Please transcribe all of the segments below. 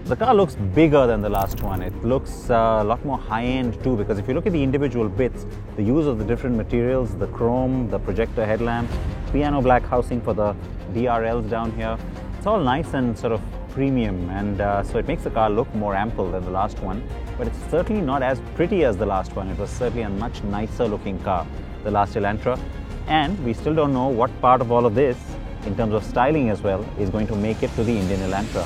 The car looks bigger than the last one. It looks a lot more high-end too, because if you look at the individual bits, the use of the different materials, the chrome, the projector headlamp, piano black housing for the DRLs down here, it's all nice and sort of premium, and so it makes the car look more ample than the last one, but it's certainly not as pretty as the last one. It was certainly a much nicer looking car, the last Elantra, and we still don't know what part of all of this, in terms of styling as well, is going to make it to the Indian Elantra.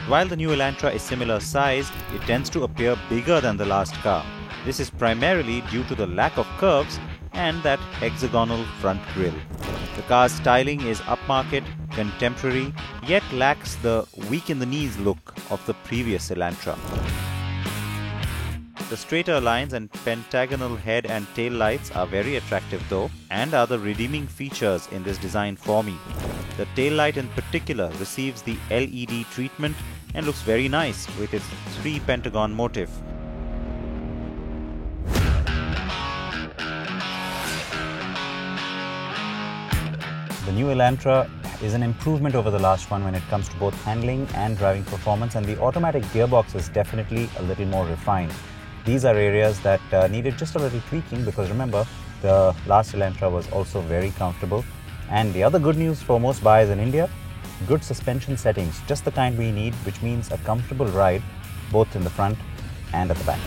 While the new Elantra is similar sized, it tends to appear bigger than the last car. This is primarily due to the lack of curves and that hexagonal front grille. The car's styling is upmarket, contemporary, yet lacks the weak in the knees look of the previous Elantra. The straighter lines and pentagonal head and tail lights are very attractive though, and are the redeeming features in this design for me. The tail light in particular receives the LED treatment and looks very nice with its 3 pentagon motif. The new Elantra is an improvement over the last one when it comes to both handling and driving performance, and the automatic gearbox is definitely a little more refined. These are areas that needed just a little tweaking, because remember, the last Elantra was also very comfortable. And the other good news for most buyers in India, good suspension settings, just the kind we need, which means a comfortable ride both in the front and at the back.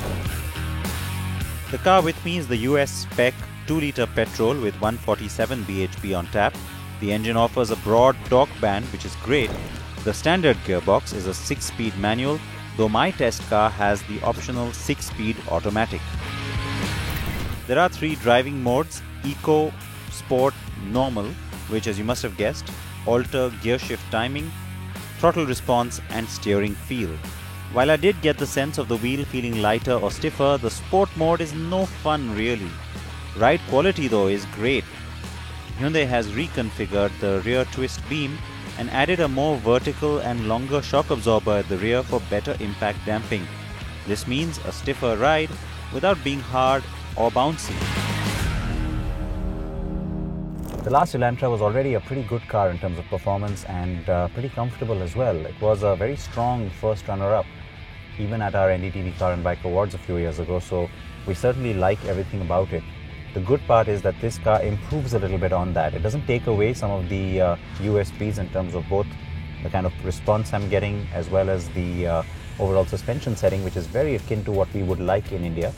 The car with me is the US spec 2-litre petrol with 147 bhp on tap. The engine offers a broad torque band, which is great. The standard gearbox is a 6-speed manual, though my test car has the optional 6-speed automatic. There are 3 driving modes: Eco, Sport, Normal, which, as you must have guessed, alter gear shift timing, throttle response and steering feel. While I did get the sense of the wheel feeling lighter or stiffer, the Sport mode is no fun really. Ride quality though is great. Hyundai has reconfigured the rear twist beam and added a more vertical and longer shock absorber at the rear for better impact damping. This means a stiffer ride without being hard or bouncy. The last Elantra was already a pretty good car in terms of performance and pretty comfortable as well. It was a very strong first runner-up, even at our NDTV Car and Bike Awards a few years ago, so we certainly like everything about it. The good part is that this car improves a little bit on that. It doesn't take away some of the USPs in terms of both the kind of response I'm getting as well as the overall suspension setting, which is very akin to what we would like in India.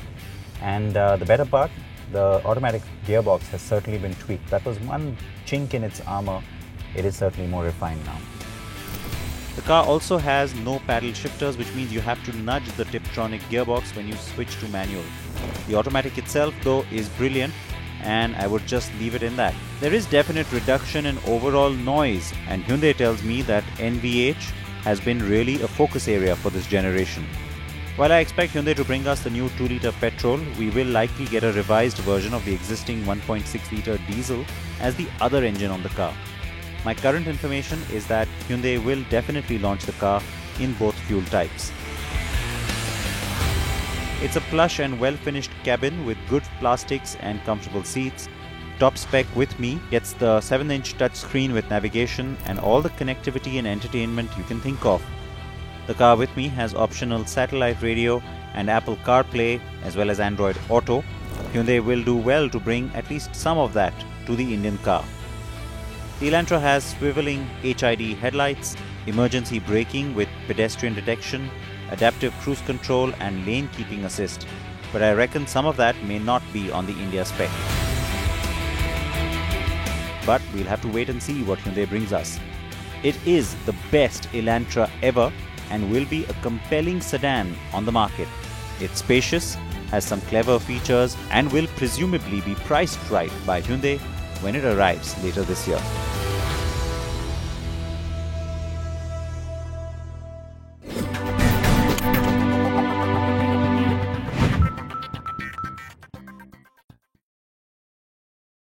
And the better part, the automatic gearbox has certainly been tweaked. That was one chink in its armor. It is certainly more refined now. The car also has no paddle shifters, which means you have to nudge the Tiptronic gearbox when you switch to manual. The automatic itself though is brilliant, and I would just leave it in that. There is definite reduction in overall noise, and Hyundai tells me that NVH has been really a focus area for this generation. While I expect Hyundai to bring us the new 2-litre petrol, we will likely get a revised version of the existing 1.6-litre diesel as the other engine on the car. My current information is that Hyundai will definitely launch the car in both fuel types. It's a plush and well-finished cabin with good plastics and comfortable seats. Top spec with me gets the 7-inch touchscreen with navigation and all the connectivity and entertainment you can think of. The car with me has optional satellite radio and Apple CarPlay as well as Android Auto. Hyundai will do well to bring at least some of that to the Indian car. The Elantra has swiveling HID headlights, emergency braking with pedestrian detection, adaptive cruise control and lane keeping assist, but I reckon some of that may not be on the India spec. But we'll have to wait and see what Hyundai brings us. It is the best Elantra ever and will be a compelling sedan on the market. It's spacious, has some clever features and will presumably be priced right by Hyundai when it arrives later this year.